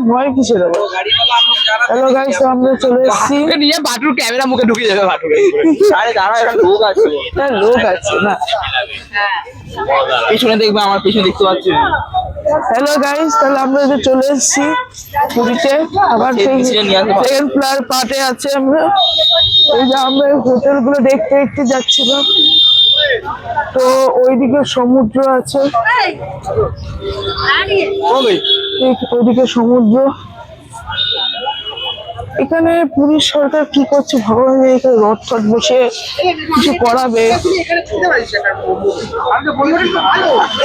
ভয় কিসের হবে? হ্যালো গাইস, আমরা চলে এসেছি। নিয়ে বাটুর ক্যামেরা মুখে ঢুকিয়ে যাবে বাটুর। আরে দাঁড়া, একটা লোক আছে। লোক আছে না? পিছনে দেখবে, আমার পিছনে দেখতে পাচ্ছি। হ্যালো গাইস, তাহলে আমরা যে চলে এসেছি পুরীতে। আবার সেকেন্ড ফ্লোর পার্টে আছে আমরা। এই যে আমরা হোটেলগুলো দেখতে দেখতে যাচ্ছিলাম। তো ওইদিকে সমুদ্র আছে, ওইদিকে সমুদ্র। এখানে পুরী সরকার কি করছে ভগবান, এখানে রথ টথ বসে কিছু করাবে।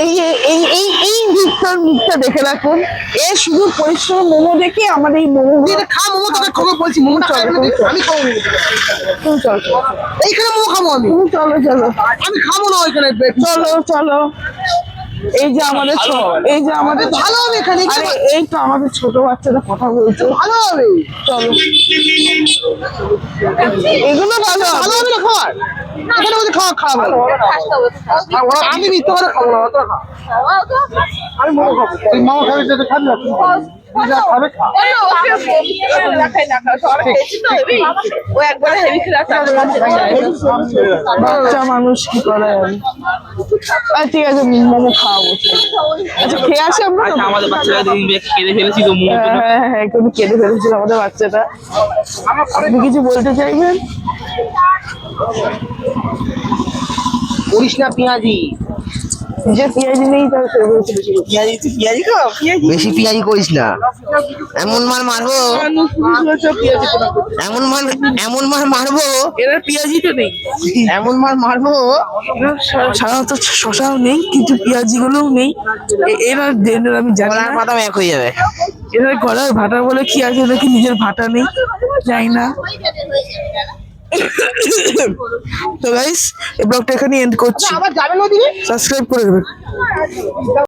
এই এই এই এই ভিক্টর মুখটা দেখে রাখুন। এ শুধু পরিশ্রম মোমো দেখে আমাদের এই মোমো খা মোমো, তোকে খোকা বলছি মোমো চল, আমি খাবো। তুমি চলো, এইখানে মোমো খাবো আমি। তুমি চলো চলো, আমি খাবো না ওইখানে। চলো চলো। এই যে আমাদের ভালো হবে এখানে। এই তো আমাদের ছোট বাচ্চারা কথা বলছে, ভালো হবে। চলো। এগুলো ভালো ভালো হবে না খাবার? এখানে বলছে খাওয়া খাওয়া আমি মিথ্যে করে খাবো না। আমি মোমো খাবো। তুই মোমো খাবি, যেটা খাবি না খাবে খা। বাচ্চা মানুষ কি করে? ঠিক আছে, মোমো খাওয়াবো। আচ্ছা খেয়ে আসি আমরা। আমাদের বাচ্চারা কেঁদে ফেলেছি তো। হ্যাঁ, একটু কেটে ফেলেছিল আমাদের বাচ্চাটা। আপনি কিছু বলতে চাইবেন? করিস না পেঁয়াজি। যে পেঁয়াজি নেই তার পেঁয়াজি খাও, বেশি পেঁয়াজি করিস না। এমন মার মারবো, এমন মার মারবো। এরা পেঁয়াজি তো নেই, এমন মার মারবো। সাধারণত শশাও নেই, কিন্তু পেঁয়াজি গুলোও নেই। এরা আমি জানি না, পাতা এক হয়ে যাবে। এরা গলার ভাটা বলে কি আছে, নাকি নিজের ভাটা নেই জানি না। তো গাইস, এই ব্লগটা এখানে এন্ড করছি। আবার যাবেন ওদিকে, সাবস্ক্রাইব করে দেবেন।